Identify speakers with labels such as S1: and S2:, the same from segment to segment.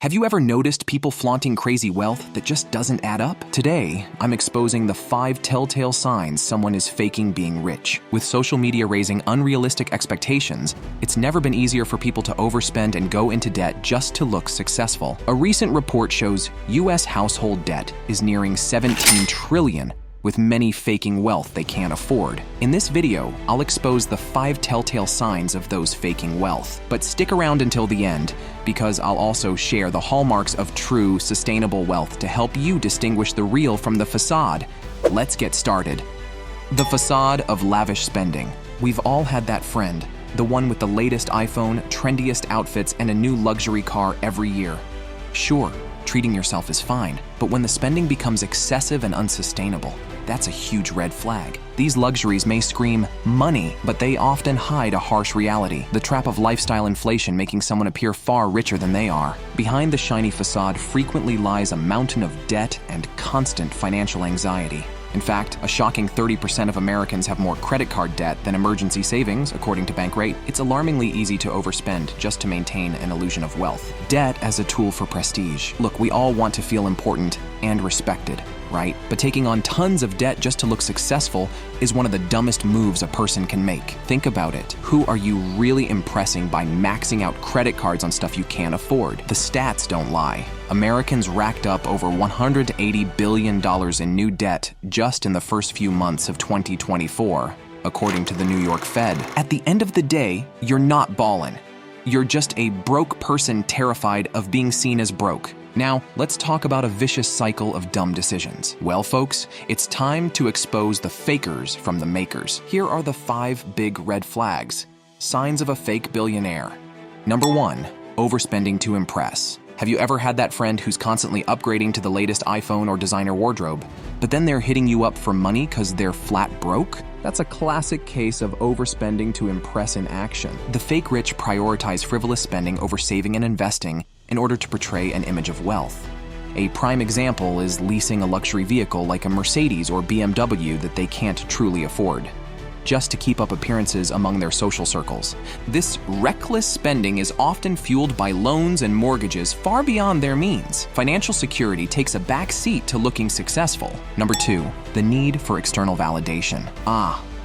S1: Have you ever noticed people flaunting crazy wealth that just doesn't add up? Today, I'm exposing the 5 telltale signs someone is faking being rich. With social media raising unrealistic expectations, it's never been easier for people to overspend and go into debt just to look successful. A recent report shows U.S. household debt is nearing $17 trillion, with many faking wealth they can't afford. In this video, I'll expose the 5 telltale signs of those faking wealth. But stick around until the end, because I'll also share the hallmarks of true, sustainable wealth to help you distinguish the real from the facade. Let's get started. The facade of lavish spending. We've all had that friend, the one with the latest iPhone, trendiest outfits, and a new luxury car every year. Sure, treating yourself is fine, but when the spending becomes excessive and unsustainable, that's a huge red flag. These luxuries may scream money, but they often hide a harsh reality, the trap of lifestyle inflation making someone appear far richer than they are. Behind the shiny facade frequently lies a mountain of debt and constant financial anxiety. In fact, a shocking 30% of Americans have more credit card debt than emergency savings, according to Bankrate. It's alarmingly easy to overspend just to maintain an illusion of wealth. Debt as a tool for prestige. Look, we all want to feel important and respected, right? But taking on tons of debt just to look successful is one of the dumbest moves a person can make. Think about it. Who are you really impressing by maxing out credit cards on stuff you can't afford? The stats don't lie. Americans racked up over $180 billion in new debt just in the first few months of 2024, according to the New York Fed. At the end of the day, you're not ballin'. You're just a broke person terrified of being seen as broke. Now, let's talk about a vicious cycle of dumb decisions. Well, folks, it's time to expose the fakers from the makers. Here are the 5 big red flags. Signs of a fake billionaire. Number 1, overspending to impress. Have you ever had that friend who's constantly upgrading to the latest iPhone or designer wardrobe, but then they're hitting you up for money because they're flat broke? That's a classic case of overspending to impress in action. The fake rich prioritize frivolous spending over saving and investing in order to portray an image of wealth. A prime example is leasing a luxury vehicle like a Mercedes or BMW that they can't truly afford, just to keep up appearances among their social circles. This reckless spending is often fueled by loans and mortgages far beyond their means. Financial security takes a back seat to looking successful. Number 2, the need for external validation.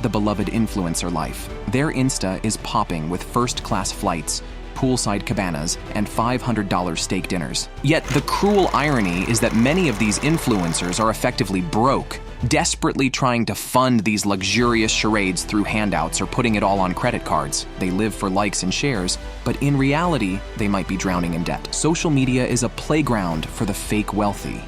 S1: The beloved influencer life. Their Insta is popping with first-class flights, poolside cabanas, and $500 steak dinners. Yet the cruel irony is that many of these influencers are effectively broke, desperately trying to fund these luxurious charades through handouts or putting it all on credit cards. They live for likes and shares, but in reality, they might be drowning in debt. Social media is a playground for the fake wealthy.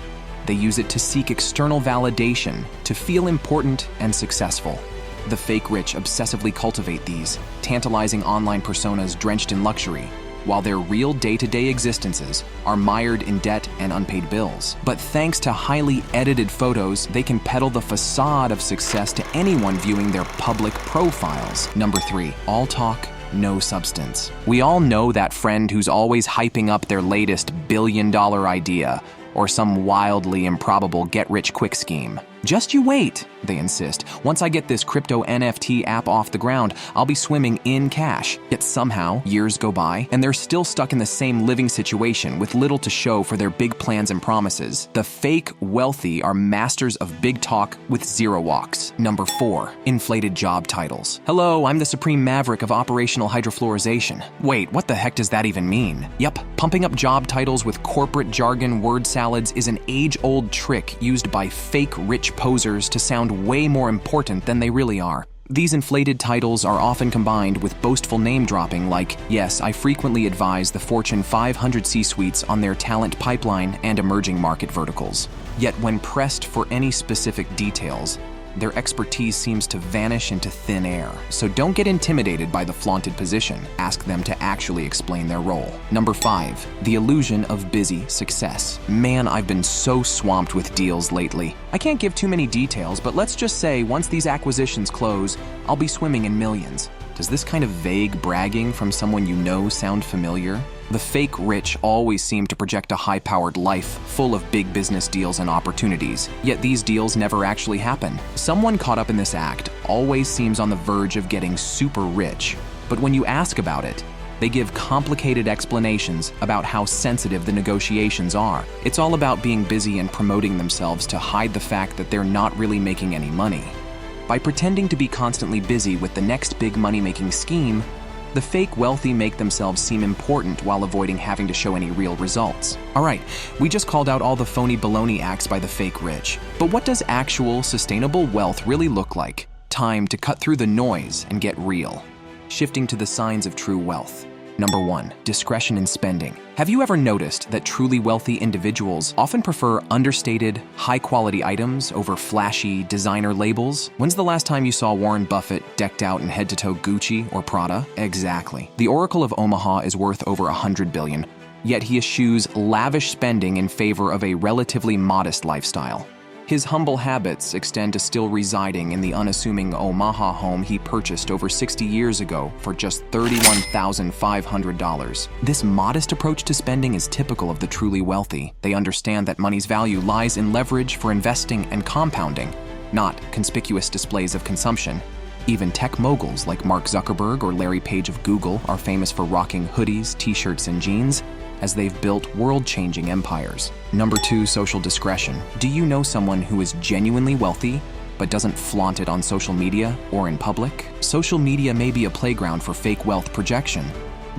S1: They use it to seek external validation, to feel important and successful. The fake rich obsessively cultivate these, tantalizing online personas drenched in luxury, while their real day-to-day existences are mired in debt and unpaid bills. But thanks to highly edited photos, they can peddle the facade of success to anyone viewing their public profiles. Number 3, all talk, no substance. We all know that friend who's always hyping up their latest billion-dollar idea or some wildly improbable get-rich-quick scheme. Just you wait, they insist. Once I get this crypto NFT app off the ground, I'll be swimming in cash. Yet somehow, years go by, and they're still stuck in the same living situation with little to show for their big plans and promises. The fake wealthy are masters of big talk with zero walks. Number 4, inflated job titles. Hello, I'm the supreme maverick of operational hydrofluorization. Wait, what the heck does that even mean? Yep, pumping up job titles with corporate jargon word salads is an age-old trick used by fake rich posers to sound way more important than they really are. These inflated titles are often combined with boastful name-dropping like, yes, I frequently advise the Fortune 500 C-suites on their talent pipeline and emerging market verticals. Yet when pressed for any specific details, their expertise seems to vanish into thin air. So don't get intimidated by the flaunted position. Ask them to actually explain their role. Number 5, the illusion of busy success. Man, I've been so swamped with deals lately. I can't give too many details, but let's just say once these acquisitions close, I'll be swimming in millions. Does this kind of vague bragging from someone you know sound familiar? The fake rich always seem to project a high-powered life full of big business deals and opportunities, yet these deals never actually happen. Someone caught up in this act always seems on the verge of getting super rich, but when you ask about it, They give complicated explanations about how sensitive the negotiations are. It's all about being busy and promoting themselves to hide the fact that they're not really making any money. By pretending to be constantly busy with the next big money-making scheme, the fake wealthy make themselves seem important while avoiding having to show any real results. All right, we just called out all the phony baloney acts by the fake rich. But what does actual, sustainable wealth really look like? Time to cut through the noise and get real. Shifting to the signs of true wealth. Number 1, discretion in spending. Have you ever noticed that truly wealthy individuals often prefer understated, high-quality items over flashy designer labels? When's the last time you saw Warren Buffett decked out in head-to-toe Gucci or Prada? Exactly. The Oracle of Omaha is worth over $100 billion, yet he eschews lavish spending in favor of a relatively modest lifestyle. His humble habits extend to still residing in the unassuming Omaha home he purchased over 60 years ago for just $31,500. This modest approach to spending is typical of the truly wealthy. They understand that money's value lies in leverage for investing and compounding, not conspicuous displays of consumption. Even tech moguls like Mark Zuckerberg or Larry Page of Google are famous for rocking hoodies, t-shirts, and jeans, as they've built world-changing empires. Number 2, social discretion. Do you know someone who is genuinely wealthy but doesn't flaunt it on social media or in public? Social media may be a playground for fake wealth projection,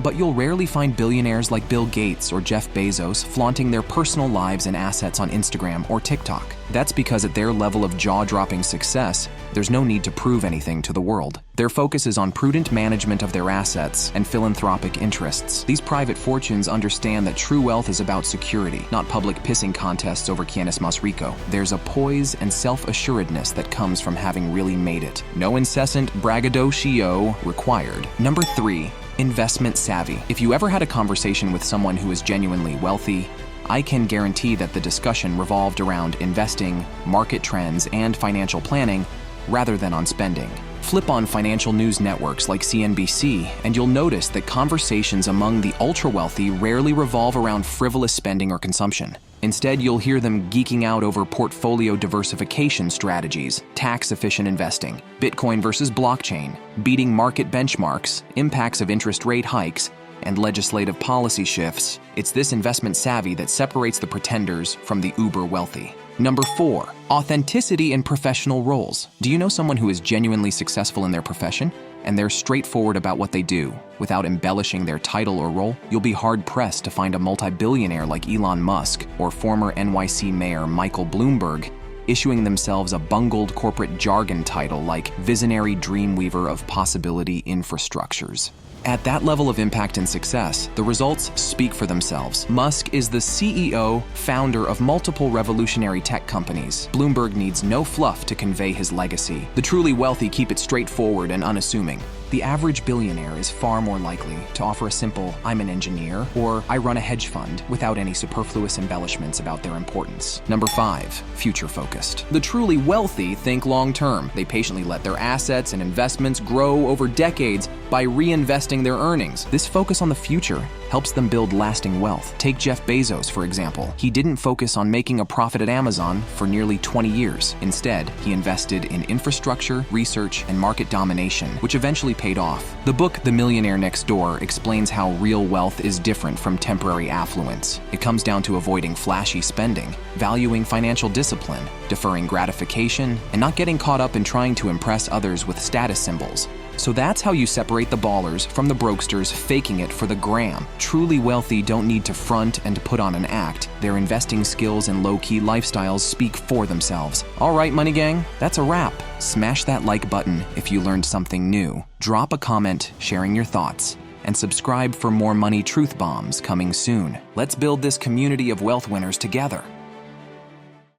S1: but you'll rarely find billionaires like Bill Gates or Jeff Bezos flaunting their personal lives and assets on Instagram or TikTok. That's because at their level of jaw-dropping success, there's no need to prove anything to the world. Their focus is on prudent management of their assets and philanthropic interests. These private fortunes understand that true wealth is about security, not public pissing contests over quién es más rico. There's a poise and self-assuredness that comes from having really made it. No incessant braggadocio required. Number 3, investment savvy. If you ever had a conversation with someone who is genuinely wealthy, I can guarantee that the discussion revolved around investing, market trends, and financial planning rather than on spending. Flip on financial news networks like CNBC, and you'll notice that conversations among the ultra-wealthy rarely revolve around frivolous spending or consumption. Instead, you'll hear them geeking out over portfolio diversification strategies, tax-efficient investing, Bitcoin versus blockchain, beating market benchmarks, impacts of interest rate hikes, and legislative policy shifts. It's this investment savvy that separates the pretenders from the uber-wealthy. Number 4, authenticity in professional roles. Do you know someone who is genuinely successful in their profession and they're straightforward about what they do without embellishing their title or role? You'll be hard-pressed to find a multi-billionaire like Elon Musk or former NYC Mayor Michael Bloomberg issuing themselves a bungled corporate jargon title like Visionary Dreamweaver of Possibility Infrastructures. At that level of impact and success, the results speak for themselves. Musk is the CEO, founder of multiple revolutionary tech companies. Bloomberg needs no fluff to convey his legacy. The truly wealthy keep it straightforward and unassuming. The average billionaire is far more likely to offer a simple, "I'm an engineer," or "I run a hedge fund," without any superfluous embellishments about their importance. Number 5, future-focused. The truly wealthy think long-term. They patiently let their assets and investments grow over decades by reinvesting their earnings. This focus on the future helps them build lasting wealth. Take Jeff Bezos, for example. He didn't focus on making a profit at Amazon for nearly 20 years. Instead, he invested in infrastructure, research, and market domination, which eventually paid off. The book The Millionaire Next Door explains how real wealth is different from temporary affluence. It comes down to avoiding flashy spending, valuing financial discipline, deferring gratification, and not getting caught up in trying to impress others with status symbols. So that's how you separate the ballers from the brokesters faking it for the gram. Truly wealthy don't need to front and put on an act. Their investing skills and low-key lifestyles speak for themselves. All right, Money Gang, that's a wrap. Smash that like button if you learned something new. Drop a comment sharing your thoughts, and subscribe for more money truth bombs coming soon. Let's build this community of wealth winners together.